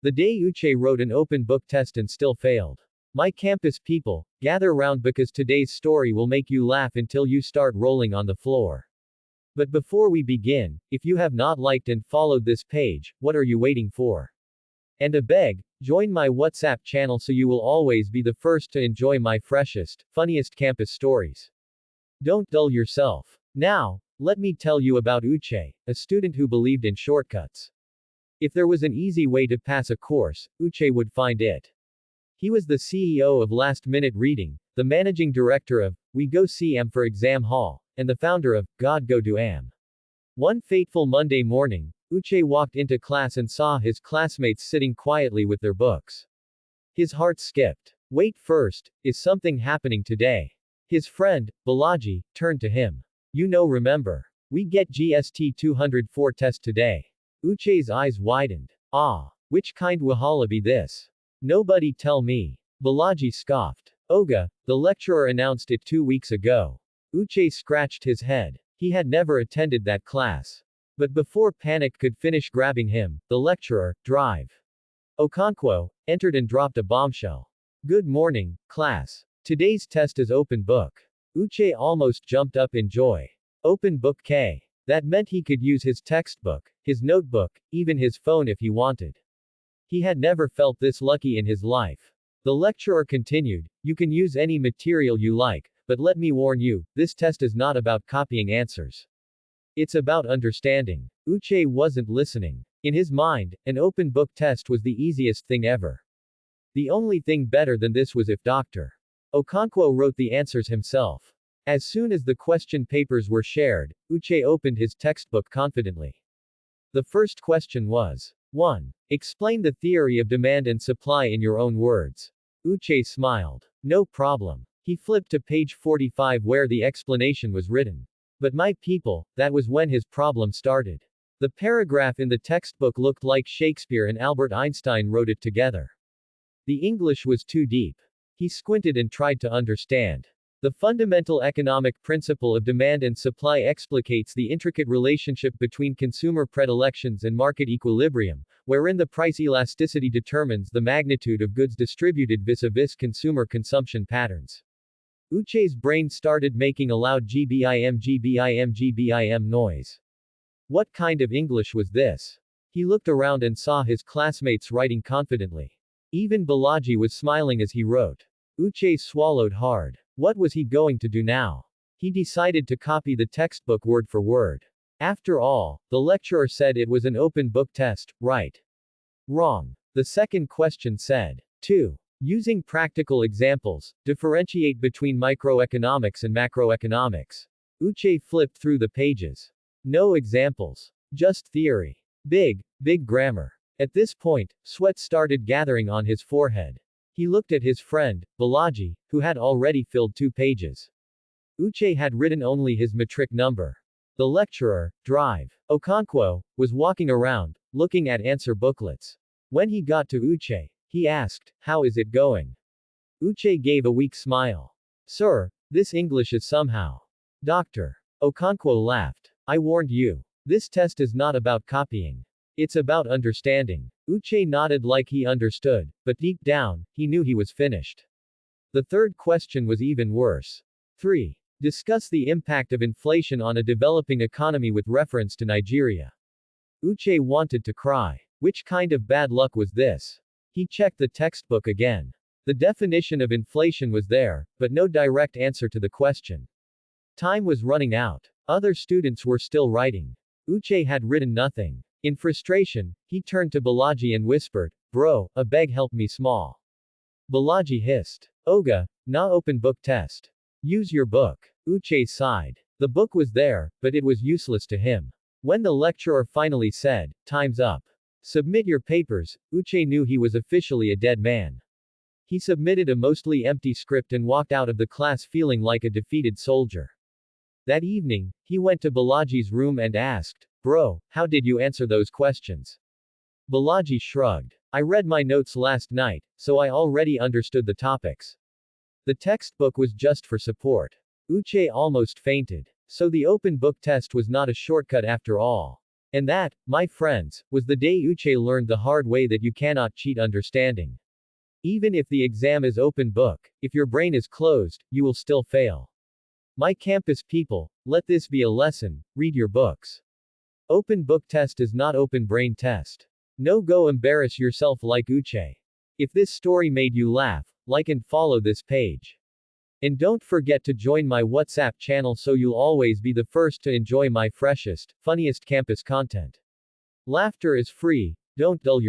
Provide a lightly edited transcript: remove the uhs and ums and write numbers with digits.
The day Uche wrote an open book test and still failed. My campus people, gather round because today's story will make you laugh until you start rolling on the floor. But before we begin, if you have not liked and followed this page, what are you waiting for? And a beg, join my WhatsApp channel so you will always be the first to enjoy my freshest, funniest campus stories. Don't dull yourself. Now, let me tell you about Uche, a student who believed in shortcuts. If there was an easy way to pass a course, Uche would find it. He was the CEO of Last Minute Reading, the managing director of We Go CM for Exam Hall, and the founder of God Go Do Am. One fateful Monday morning, Uche walked into class and saw his classmates sitting quietly with their books. His heart skipped. Wait first, is something happening today? His friend, Balaji, turned to him. Remember. We get GST 204 test today. Uche's eyes widened. Ah, which kind wahala be this? Nobody tell me. Balaji scoffed. Oga, the lecturer announced it 2 weeks ago. Uche scratched his head. He had never attended that class. But before panic could finish grabbing him, the lecturer, Drive. Okonkwo, entered and dropped a bombshell. Good morning, class. Today's test is open book. Uche almost jumped up in joy. Open book K. That meant he could use his textbook, his notebook, even his phone if he wanted. He had never felt this lucky in his life. The lecturer continued, you can use any material you like, but let me warn you, this test is not about copying answers. It's about understanding. Uche wasn't listening. In his mind, an open book test was the easiest thing ever. The only thing better than this was if Dr. Okonkwo wrote the answers himself. As soon as the question papers were shared, Uche opened his textbook confidently. The first question was 1. Explain the theory of demand and supply in your own words. Uche smiled. No problem. He flipped to page 45 where the explanation was written. But my people, that was when his problem started. The paragraph in the textbook looked like Shakespeare and Albert Einstein wrote it together. The English was too deep. He squinted and tried to understand. The fundamental economic principle of demand and supply explicates the intricate relationship between consumer predilections and market equilibrium, wherein the price elasticity determines the magnitude of goods distributed vis-a-vis consumer consumption patterns. Uche's brain started making a loud GBIM noise. What kind of English was this? He looked around and saw his classmates writing confidently. Even Balaji was smiling as he wrote. Uche swallowed hard. What was he going to do now? He decided to copy the textbook word for word. After all, the lecturer said it was an open book test, right? Wrong. The second question said, 2. Using practical examples, differentiate between microeconomics and macroeconomics. Uche flipped through the pages. No examples. Just theory. Big grammar. At this point, sweat started gathering on his forehead. He looked at his friend, Balaji, who had already filled 2 pages. Uche had written only his matric number. The lecturer, Drive. Okonkwo, was walking around, looking at answer booklets. When he got to Uche, he asked, how is it going? Uche gave a weak smile. Sir, this English is somehow. Dr. Okonkwo laughed. I warned you. This test is not about copying. It's about understanding. Uche nodded like he understood, but deep down, he knew he was finished. The third question was even worse. 3. Discuss the impact of inflation on a developing economy with reference to Nigeria. Uche wanted to cry. Which kind of bad luck was this? He checked the textbook again. The definition of inflation was there, but no direct answer to the question. Time was running out. Other students were still writing. Uche had written nothing. In frustration, he turned to Balaji and whispered, Bro, a beg help me small. Balaji hissed. Oga, na open book test. Use your book. Uche sighed. The book was there, but it was useless to him. When the lecturer finally said, time's up. Submit your papers, Uche knew he was officially a dead man. He submitted a mostly empty script and walked out of the class feeling like a defeated soldier. That evening, he went to Balaji's room and asked, Bro, how did you answer those questions? Balaji shrugged. I read my notes last night, so I already understood the topics. The textbook was just for support. Uche almost fainted. So the open book test was not a shortcut after all. And that, my friends, was the day Iche learned the hard way that you cannot cheat understanding. Even if the exam is open book, if your brain is closed, you will still fail. My campus people, let this be a lesson, read your books. Open book test is not open brain test. No, go embarrass yourself like Iche. If this story made you laugh, like and follow this page. And don't forget to join my WhatsApp channel so you'll always be the first to enjoy my freshest, funniest campus content. Laughter is free, don't dull your